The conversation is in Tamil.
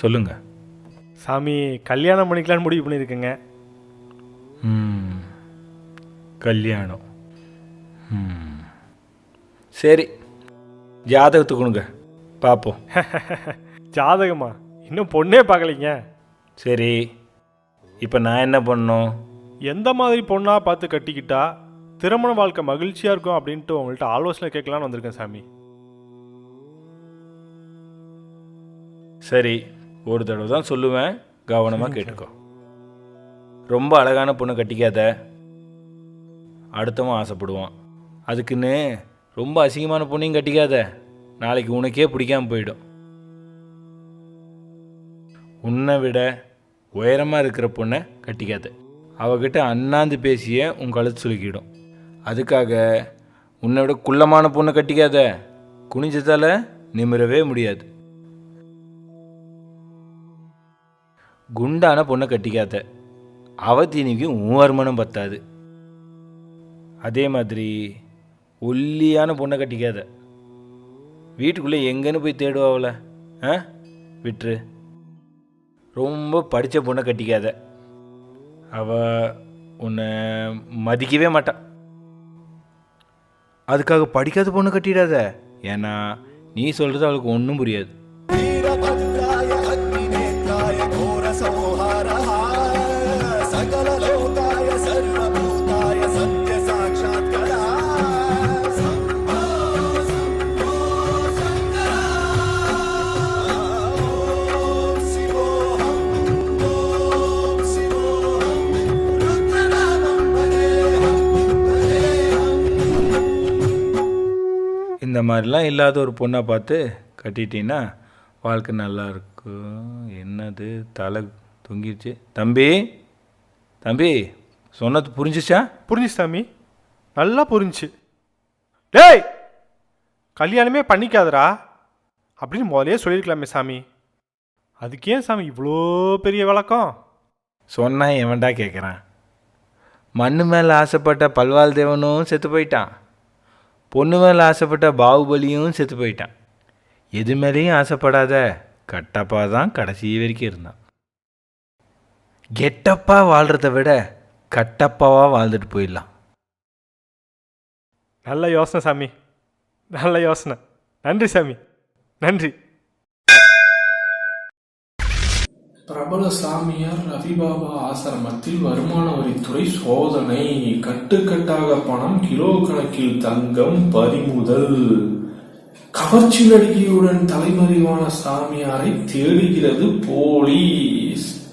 சொல்லுங்கள். சாமி, கல்யாணம் பண்ணிக்கலான்னு முடிவு பண்ணியிருக்கேங்க. கல்யாணம். சரி, ஜாதகத்துக்கு கொடுங்க பார்ப்போம். ஜாதகமா? இன்னும் பொண்ணே பார்க்கலைங்க. சரி, இப்போ நான் என்ன பண்ணணும்? எந்த மாதிரி பொண்ணாக பார்த்து கட்டிக்கிட்டா திருமண வாழ்க்கை மகிழ்ச்சியாக இருக்கும் அப்படின்ட்டு உங்கள்கிட்ட ஆலோசனை கேட்கலான்னு வந்திருக்கேன் சாமி. சரி, ஒரு தடவை தான் சொல்லுவேன், கவனமாக கேட்டுக்கோ. ரொம்ப அழகான பொண்ணை கட்டிக்காத, அடுத்தவன் ஆசைப்படுவான். அதுக்குன்னு ரொம்ப அசிங்கமான பொண்ணையும் கட்டிக்காத, நாளைக்கு உனக்கே பிடிக்காமல் போயிடும். உன்னை விட உயரமாக இருக்கிற பொண்ணை கட்டிக்காத, அவகிட்ட அண்ணாந்து பேசிய உன் கழுத்து சுலுக்கிடும். அதுக்காக உன்னை விட குள்ளமான பொண்ணை கட்டிக்காத, குனிஞ்சதால் நிமிரவே முடியாது. குண்டான பொண்ணை கட்டிக்காத, அவத்தீனிக்கு உன் வருமானம் பத்தாது. அதே மாதிரி ஒல்லியான பொண்ணை கட்டிக்காத, வீட்டுக்குள்ளே எங்கன்னு போய் தேடுவாவில். விட்டுரு. ரொம்ப படித்த பொண்ணை கட்டிக்காத, அவள் உன்னை மதிக்கவே மாட்டான். அதுக்காக படிக்காத பொண்ணு கட்டிடாத, ஏன்னா நீ சொல்கிறது அவளுக்கு ஒன்றும் புரியாது. இந்த மாதிரிலாம் இல்லாத ஒரு பொண்ணை பார்த்து கட்டிட்டீங்கன்னா வாழ்க்கை நல்லா இருக்கும். என்னது தலை தொங்கிடுச்சு? தம்பி தம்பி, சொன்னது புரிஞ்சிச்சா? புரிஞ்சுச்சு சாமி, நல்லா புரிஞ்சுச்சு. டேய், கல்யாணமே பண்ணிக்காதரா அப்படின்னு முதலே சொல்லியிருக்கலாமே சாமி. அதுக்கே சாமி இவ்வளோ பெரிய விளக்கம்? சொன்னா எவன்டா கேட்குறான்? மண்ணு மேலே ஆசைப்பட்ட பல்வாள் தேவனும் செத்து போயிட்டான், பொண்ணு மேலே ஆசைப்பட்ட பாகுபலியும் செத்து போயிட்டான். எது மேலேயும் ஆசைப்படாத கட்டப்பா தான் கடைசி வரைக்கும் இருந்தான். கெட்டப்பா வாழ்கிறத விட கட்டப்பாவாக வாழ்ந்துட்டு போயிடலாம். நல்ல யோசனை சாமி, நல்ல யோசனை. நன்றி சாமி, நன்றி. பிரபல சாமியார் ரவிபாபா ஆசிரமத்தில் வருமான வரித்துறை சோதனை. கட்டுக்கட்டாக பணம், கிலோ கணக்கில் தங்கம் பறிமுதல். கவர்ச்சி நடிகையுடன் தலைமறைவான சாமியாரை தேடுகிறது போலீஸ்.